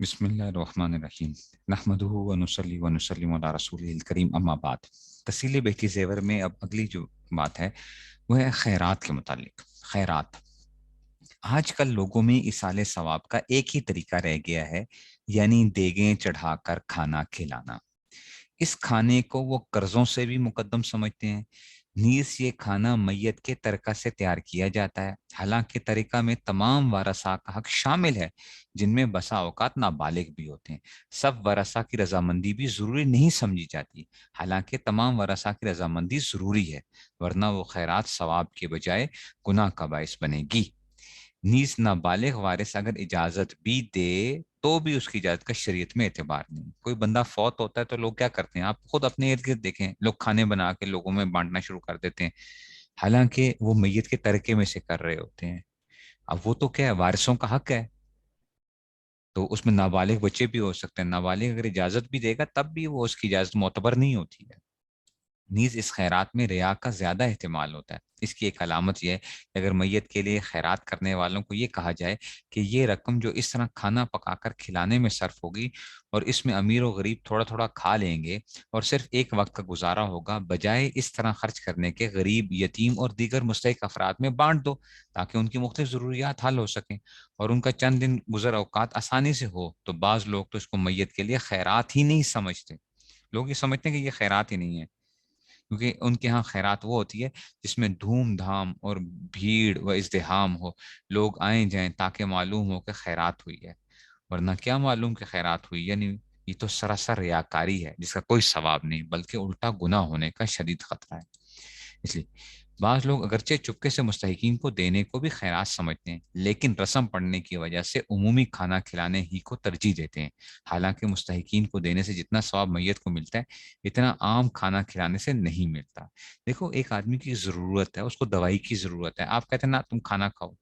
بسم اللہ الرحمن الرحیم نحمدہ ونصلی ونسلم علی رسولہ الکریم اما بعد۔ تسیل بیٹی زیور میں اب اگلی جو بات ہے وہ ہے خیرات کے متعلق۔ خیرات آج کل لوگوں میں ایصال ثواب کا ایک ہی طریقہ رہ گیا ہے، یعنی دیگیں چڑھا کر کھانا کھلانا۔ اس کھانے کو وہ قرضوں سے بھی مقدم سمجھتے ہیں، نیز یہ کھانا میت کے ترکہ سے تیار کیا جاتا ہے، حالانکہ طریقہ میں تمام ورثاء کا حق شامل ہے، جن میں بسا اوقات نابالغ بھی ہوتے ہیں۔ سب ورثاء کی رضامندی بھی ضروری نہیں سمجھی جاتی، حالانکہ تمام ورثاء کی رضامندی ضروری ہے، ورنہ وہ خیرات ثواب کے بجائے گناہ کا باعث بنے گی۔ نیز نابالغ وارث اگر اجازت بھی دے تو بھی اس کی اجازت کا شریعت میں اعتبار نہیں۔ کوئی بندہ فوت ہوتا ہے تو لوگ کیا کرتے ہیں، آپ خود اپنے ارد گرد دیکھیں، لوگ کھانے بنا کے لوگوں میں بانٹنا شروع کر دیتے ہیں، حالانکہ وہ میت کے ترکے میں سے کر رہے ہوتے ہیں۔ اب وہ تو کیا ہے، وارثوں کا حق ہے، تو اس میں نابالغ بچے بھی ہو سکتے ہیں، نابالغ اگر اجازت بھی دے گا تب بھی وہ اس کی اجازت معتبر نہیں ہوتی ہے۔ نیز اس خیرات میں ریا کا زیادہ احتمال ہوتا ہے۔ اس کی ایک علامت یہ ہے کہ اگر میت کے لیے خیرات کرنے والوں کو یہ کہا جائے کہ یہ رقم جو اس طرح کھانا پکا کر کھلانے میں صرف ہوگی اور اس میں امیر و غریب تھوڑا تھوڑا کھا لیں گے اور صرف ایک وقت کا گزارا ہوگا، بجائے اس طرح خرچ کرنے کے غریب، یتیم اور دیگر مستحق افراد میں بانٹ دو تاکہ ان کی مختلف ضروریات حل ہو سکیں اور ان کا چند دن گزر اوقات آسانی سے ہو۔ تو بعض لوگ تو اس کو میت کے لیے خیرات ہی نہیں سمجھتے، لوگ یہ سمجھتے ہیں کہ یہ خیرات ہی نہیں ہے، کیونکہ ان کے ہاں خیرات وہ ہوتی ہے جس میں دھوم دھام اور بھیڑ و ازدحام ہو، لوگ آئیں جائیں تاکہ معلوم ہو کہ خیرات ہوئی ہے، ورنہ کیا معلوم کہ خیرات ہوئی، یعنی یہ تو سراسر ریاکاری ہے جس کا کوئی ثواب نہیں بلکہ الٹا گناہ ہونے کا شدید خطرہ ہے۔ اس لیے بعض لوگ اگرچہ چپکے سے مستحقین کو دینے کو بھی خیرات سمجھتے ہیں، لیکن رسم پڑنے کی وجہ سے عمومی کھانا کھلانے ہی کو ترجیح دیتے ہیں، حالانکہ مستحقین کو دینے سے جتنا ثواب میت کو ملتا ہے اتنا عام کھانا کھلانے سے نہیں ملتا۔ دیکھو، ایک آدمی کی ضرورت ہے، اس کو دوائی کی ضرورت ہے، آپ کہتے ہیں نا تم کھانا کھاؤ،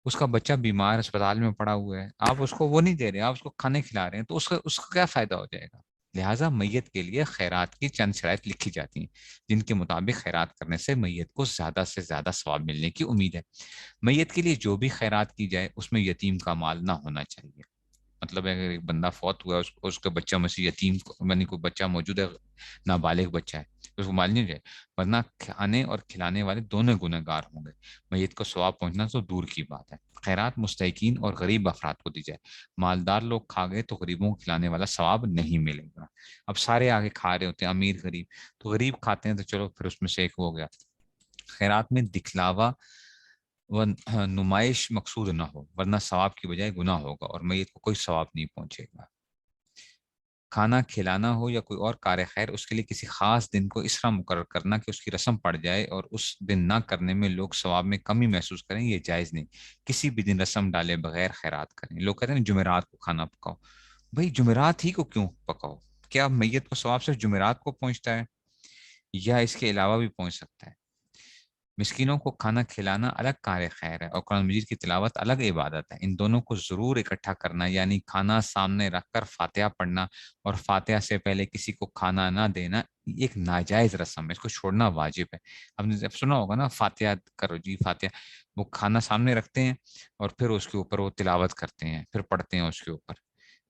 اس کا بچہ بیمار اسپتال میں پڑا ہوا ہے، آپ اس کو وہ نہیں دے رہے، آپ اس کو کھانے کھلا رہے ہیں، تو اس کا کیا فائدہ ہو جائے گا؟ لہٰذا میت کے لیے خیرات کی چند شرائط لکھی جاتی ہیں جن کے مطابق خیرات کرنے سے میت کو زیادہ سے زیادہ ثواب ملنے کی امید ہے۔ میت کے لیے جو بھی خیرات کی جائے اس میں یتیم کا مال نہ ہونا چاہیے، مطلب اگر ایک بندہ فوت ہوا ہے، اس کا بچہ میں سے یتیم یعنی کوئی بچہ موجود ہے، نابالغ بچہ ہے، تو اس کو مال نہیں جائے، ورنہ کھانے اور کھلانے والے دونوں گنہگار گار ہوں گے، میت کو ثواب پہنچنا تو دور کی بات ہے۔ خیرات مستحقین اور غریب افراد کو دی جائے، مالدار لوگ کھا گئے تو غریبوں کو کھلانے والا ثواب نہیں ملے گا۔ اب سارے آگے کھا رہے ہوتے ہیں، امیر غریب، تو غریب کھاتے ہیں تو چلو پھر اس میں سے ایک ہو گیا۔ خیرات میں دکھلاوا و نمائش مقصود نہ ہو، ورنہ ثواب کی بجائے گناہ ہوگا اور میت کو کوئی ثواب نہیں پہنچے گا۔ کھانا کھلانا ہو یا کوئی اور کار خیر، اس کے لیے کسی خاص دن کو اس طرح مقرر کرنا کہ اس کی رسم پڑ جائے اور اس دن نہ کرنے میں لوگ ثواب میں کمی محسوس کریں، یہ جائز نہیں۔ کسی بھی دن رسم ڈالے بغیر خیرات کریں۔ لوگ کہتے ہیں جمعرات کو کھانا پکاؤ، بھئی جمعرات ہی کو کیوں پکاؤ؟ کیا میت کو ثواب صرف جمعرات کو پہنچتا ہے یا اس کے علاوہ بھی پہنچ سکتا ہے؟ مسکینوں کو کھانا کھلانا الگ کار خیر ہے اور قرآن مجید کی تلاوت الگ عبادت ہے، ان دونوں کو ضرور اکٹھا کرنا، یعنی کھانا سامنے رکھ کر فاتحہ پڑھنا اور فاتحہ سے پہلے کسی کو کھانا نہ دینا ایک ناجائز رسم ہے، اس کو چھوڑنا واجب ہے۔ ہم نے جب سنا ہوگا نا، فاتحہ کرو جی فاتحہ، وہ کھانا سامنے رکھتے ہیں اور پھر اس کے اوپر وہ تلاوت کرتے ہیں، پھر پڑھتے ہیں اس کے اوپر۔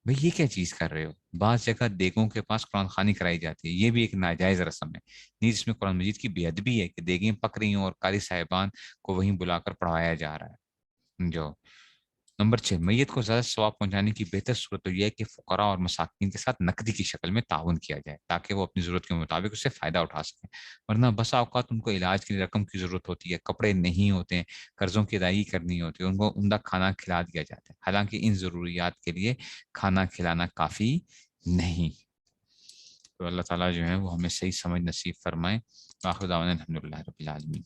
بھئی یہ کیا چیز کر رہے ہو؟ بعض جگہ دیگوں کے پاس قرآن خوانی کرائی جاتی ہے، یہ بھی ایک ناجائز رسم ہے، نیز اس میں قرآن مجید کی بے ادبی ہے کہ دیگیں پک رہی ہوں اور قاری صاحبان کو وہیں بلا کر پڑھایا جا رہا ہے۔ جو نمبر 6، میت کو زیادہ ثواب پہنچانے کی بہتر صورت تو یہ ہے کہ فقراء اور مساکین کے ساتھ نقدی کی شکل میں تعاون کیا جائے تاکہ وہ اپنی ضرورت کے مطابق اس سے فائدہ اٹھا سکیں، ورنہ بسا اوقات ان کو علاج کی رقم کی ضرورت ہوتی ہے، کپڑے نہیں ہوتے ہیں، قرضوں کی ادائیگی کرنی ہوتی ہے، ان کو عمدہ کھانا کھلا دیا جاتا ہے، حالانکہ ان ضروریات کے لیے کھانا کھلانا کافی نہیں۔ تو اللہ تعالیٰ جو ہے وہ ہمیں صحیح سمجھ نصیب فرمائے۔ آخر دعوانا الحمدللہ رب العالمین۔